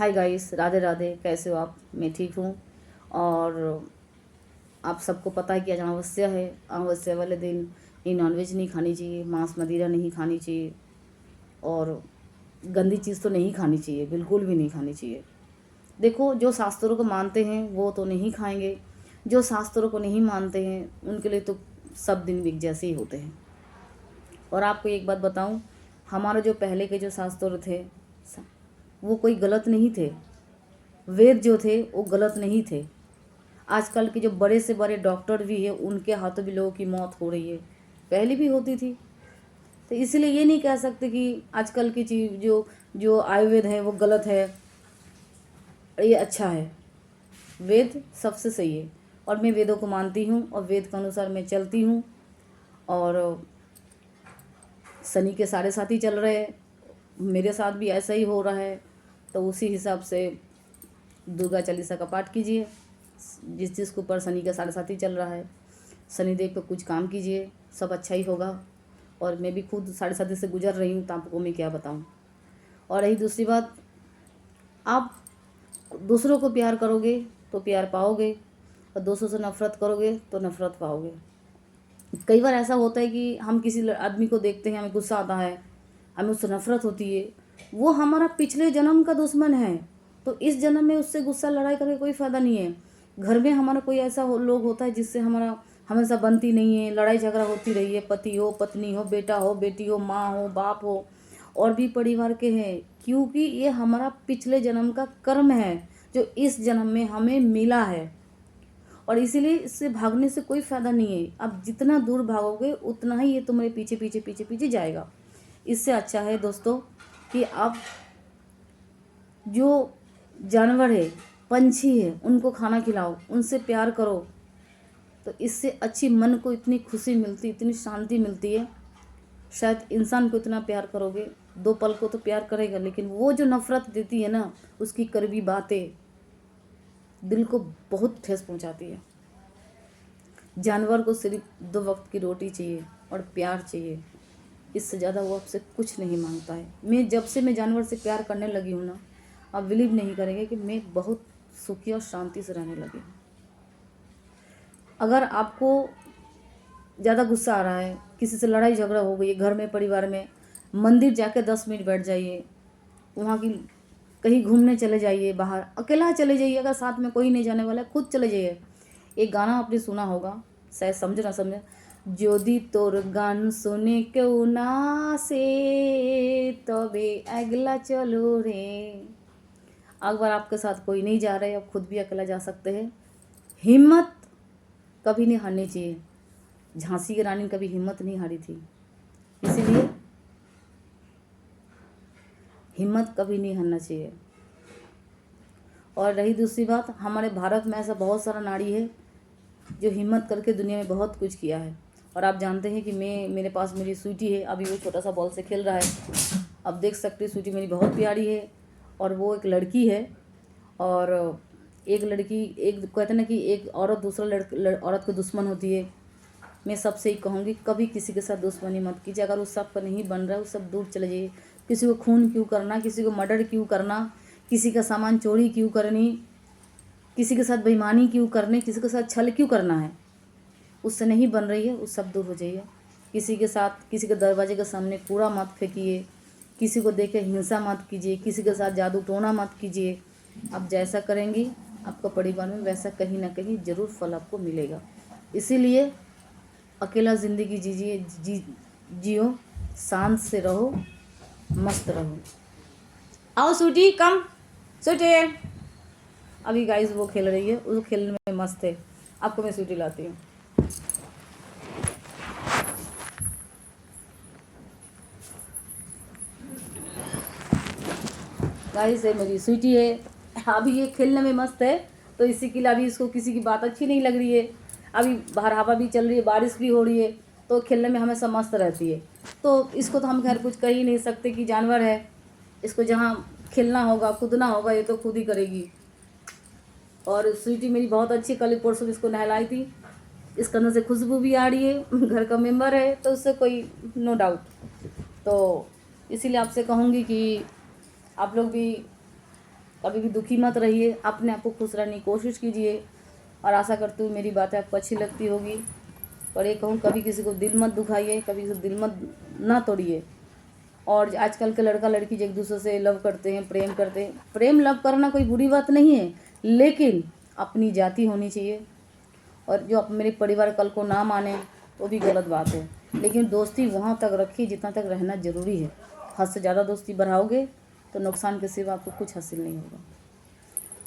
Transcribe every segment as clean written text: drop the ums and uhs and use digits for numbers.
Hi guys, Radhe Radhe. कैसे हो आप? मैं ठीक हूँ। और आप सबको पता है कि आज अमावस्या है। अमावस्या वाले दिन ये नॉनवेज नहीं खानी चाहिए, मांस मदिरा नहीं खानी चाहिए और गंदी चीज़ तो नहीं खानी चाहिए, बिल्कुल भी नहीं खानी चाहिए। देखो, जो शास्त्रों को मानते हैं वो तो नहीं खाएंगे, जो शास्त्रों को नहीं मानते हैं उनके लिए तो सब दिन एक जैसे ही होते हैं। और आपको एक बात बताऊं, हमारे जो पहले के जो शास्त्र थे वो कोई गलत नहीं थे। वेद जो थे वो गलत नहीं थे। आजकल के जो बड़े से बड़े डॉक्टर भी हैं उनके हाथों भी लोगों की मौत हो रही है, पहले भी होती थी। तो इसलिए ये नहीं कह सकते कि आजकल की चीज़ जो जो आयुर्वेद है वो गलत है, ये अच्छा है। वेद सबसे सही है और मैं वेदों को मानती हूँ और वेद के अनुसार मैं चलती हूँ। और शनि के साढ़े साथ ही चल रहे हैं, मेरे साथ भी ऐसा ही हो रहा है। तो उसी हिसाब से दुर्गा चालीसा का पाठ कीजिए। जिस चीज़ के ऊपर शनि का साढ़े साथ ही चल रहा है, शनिदेव पे कुछ काम कीजिए, सब अच्छा ही होगा। और मैं भी खुद साढ़े साथी से गुजर रही हूँ, तो आपको मैं क्या बताऊँ। और रही दूसरी बात, आप दूसरों को प्यार करोगे तो प्यार पाओगे और दूसरों से नफरत करोगे तो नफरत पाओगे। कई बार ऐसा होता है कि हम किसी आदमी को देखते हैं, हमें गुस्सा आता है, हमें उससे नफरत होती है, वो हमारा पिछले जन्म का दुश्मन है। तो इस जन्म में उससे गुस्सा लड़ाई करके कोई फ़ायदा नहीं है। घर में हमारा कोई ऐसा लोग होता है जिससे हमारा हमेशा बनती नहीं है, लड़ाई झगड़ा होती रही है, पति हो, पत्नी हो, बेटा हो, बेटी हो, माँ हो, बाप हो, और भी परिवार के हैं। क्योंकि ये हमारा पिछले जन्म का कर्म है जो इस जन्म में हमें मिला है। और इसीलिए इससे भागने से कोई फ़ायदा नहीं है। आप जितना दूर भागोगे उतना ही ये तुम्हारे पीछे पीछे पीछे पीछे जाएगा। इससे अच्छा है दोस्तों कि आप जो जानवर है, पंछी है, उनको खाना खिलाओ, उनसे प्यार करो। तो इससे अच्छी मन को इतनी खुशी मिलती, इतनी शांति मिलती है। शायद इंसान को इतना प्यार करोगे, 2 पल को तो प्यार करेगा, लेकिन वो जो नफ़रत देती है ना, उसकी कड़वी बातें दिल को बहुत ठेस पहुंचाती है। जानवर को सिर्फ 2 वक्त की रोटी चाहिए और प्यार चाहिए, इससे ज़्यादा वो आपसे कुछ नहीं मांगता है। मैं जब से मैं जानवर से प्यार करने लगी हूँ ना, आप बिलीव नहीं करेंगे कि मैं बहुत सुखी और शांति से रहने लगी हूँ। अगर आपको ज़्यादा गुस्सा आ रहा है, किसी से लड़ाई झगड़ा हो गई है घर में, परिवार में, मंदिर जाके 10 मिनट बैठ जाइए, वहाँ की कहीं घूमने चले जाइए, बाहर अकेला चले जाइए, अगर साथ में कोई नहीं जाने वाला है खुद चले जाइए। एक गाना आपने सुना होगा, शायद समझ ना समझे, যদি তোর গান শুনে কেউ না আসে তবে একলা चलो रे। अगर आपके साथ कोई नहीं जा रहे, आप खुद भी अकेला जा सकते हैं। हिम्मत कभी नहीं हारनी चाहिए। झांसी की रानी कभी हिम्मत नहीं हारी थी, इसीलिए हिम्मत कभी नहीं हारना चाहिए। और रही दूसरी बात, हमारे भारत में ऐसा बहुत सारा नारी है जो हिम्मत करके दुनिया में बहुत कुछ किया है। और आप जानते हैं कि मेरे पास मेरी स्वीटी है, अभी वो छोटा सा बॉल से खेल रहा है। अब देख सकते हैं, स्वीटी मेरी बहुत प्यारी है और वो एक लड़की है। और एक लड़की, एक कहते ना कि एक औरत दूसरा औरत को दुश्मन होती है। मैं सबसे ही कहूँगी, कभी किसी के साथ दुश्मनी मत कीजिए। अगर उस सब का नहीं बन रहा है, उस सब दूर चले जाइए। किसी को खून क्यों करना, किसी को मर्डर क्यों करना, किसी का सामान चोरी क्यों करनी, किसी के साथ बेईमानी क्यों करनी, किसी के साथ छल क्यों करना है, उससे नहीं बन रही है, उस सब दूर हो जाइए। किसी के साथ, किसी के दरवाजे के सामने कूड़ा मत फेंकिए, किसी को देख के हिंसा मत कीजिए, किसी के साथ जादू टोना मत कीजिए। आप जैसा करेंगी आपका परिवार में वैसा कहीं ना कहीं ज़रूर फल आपको मिलेगा। इसीलिए अकेला ज़िंदगी जियो, शांत से रहो, मस्त रहो। आओ स्वीटी, कम स्वीटी। अभी गाइस वो खेल रही है, वो खेलने में मस्त है। आपको मैं स्वीटी लाती हूँ। गाइस है मेरी स्वीटी है, अभी ये खेलने में मस्त है। तो इसी के लिए अभी इसको किसी की बात अच्छी नहीं लग रही है। अभी बाहर हवा भी चल रही है, बारिश भी हो रही है, तो खेलने में हमेशा मस्त रहती है। तो इसको तो हम खैर कुछ कह ही नहीं सकते कि जानवर है, इसको जहाँ खेलना होगा, कूदना होगा, ये तो खुद ही करेगी। और स्वीटी मेरी बहुत अच्छी, कल परसों इसको नहलाई थी, इसके अंदर से खुशबू भी आ रही है, घर का मेम्बर है तो उससे कोई नो डाउट। तो इसीलिए आपसे कहूँगी कि आप लोग भी कभी भी दुखी मत रहिए, अपने आप को खुश रहने की कोशिश कीजिए। और आशा करती हूँ मेरी बातें आपको अच्छी लगती होगी। और ये कहूँ, कभी किसी को दिल मत दुखाइए, कभी किसी को दिल मत ना तोड़िए। और आजकल के लड़का लड़की एक दूसरे से लव करते हैं, प्रेम करते हैं। प्रेम लव करना कोई बुरी बात नहीं है, लेकिन अपनी जाति होनी चाहिए। और जो मेरे परिवार कल को ना माने वो भी गलत बात है, लेकिन दोस्ती वहाँ तक रखिए जितना तक रहना ज़रूरी है। हद से ज़्यादा दोस्ती बढ़ाओगे तो नुकसान के सिवा आपको कुछ हासिल नहीं होगा।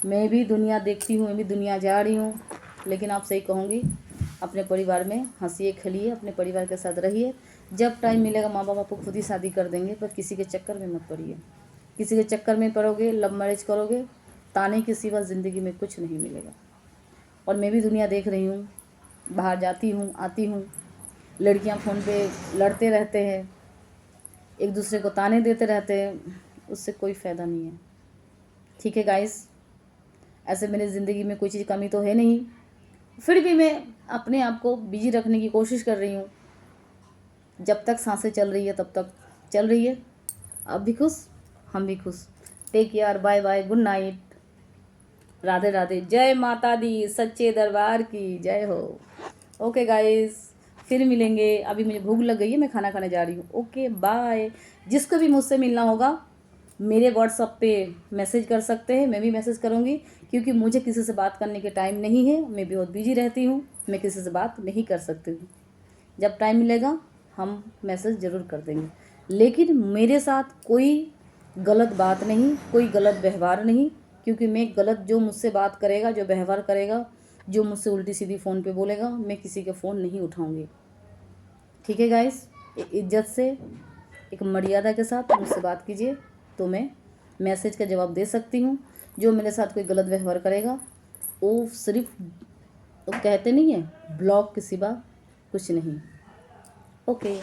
मैं भी दुनिया देखती हूँ, मैं भी दुनिया जा रही हूँ, लेकिन आप सही कहूँगी, अपने परिवार में हंसिए खेलिए, अपने परिवार के साथ रहिए। जब टाइम मिलेगा माँ बाप आपको खुद ही शादी कर देंगे, पर किसी के चक्कर में मत पड़िए। किसी के चक्कर में पड़ोगे, लव मैरिज करोगे, ताने के सिवा ज़िंदगी में कुछ नहीं मिलेगा। और मैं भी दुनिया देख रही हूँ, बाहर जाती हूँ आती हूँ, लड़कियाँ फ़ोन पे लड़ते रहते हैं, एक दूसरे को ताने देते रहते हैं, उससे कोई फ़ायदा नहीं है। ठीक है गाइस, ऐसे मेरी ज़िंदगी में कोई चीज़ कमी तो है नहीं, फिर भी मैं अपने आप को बिजी रखने की कोशिश कर रही हूँ। जब तक सांसें चल रही है तब तक चल रही है। आप भी खुश, हम भी खुश। Take care, bye bye, good night, Radhe Radhe, जय माता दी, सच्चे दरबार की जय हो। ओके गाइस, फिर मिलेंगे। अभी मुझे भूख लग गई है, मैं खाना खाने जा रही हूँ। Okay bye. जिसको भी मुझसे मिलना होगा मेरे व्हाट्सअप पे मैसेज कर सकते हैं, मैं भी मैसेज करूँगी, क्योंकि मुझे किसी से बात करने के टाइम नहीं है, मैं बहुत बिजी रहती हूँ, मैं किसी से बात नहीं कर सकती हूँ। जब टाइम मिलेगा हम मैसेज ज़रूर कर देंगे, लेकिन मेरे साथ कोई गलत बात नहीं, कोई गलत व्यवहार नहीं, क्योंकि मैं गलत, जो मुझसे बात करेगा, जो व्यवहार करेगा, जो मुझसे उल्टी सीधी फ़ोन पे बोलेगा, मैं किसी के फ़ोन नहीं उठाऊँगी। ठीक है गाइस, एक इज्जत से, एक मर्यादा के साथ मुझसे बात कीजिए, तो मैं मैसेज का जवाब दे सकती हूँ। जो मेरे साथ कोई गलत व्यवहार करेगा वो सिर्फ, वो कहते नहीं है, ब्लॉक के सिवा कुछ नहीं। ओके।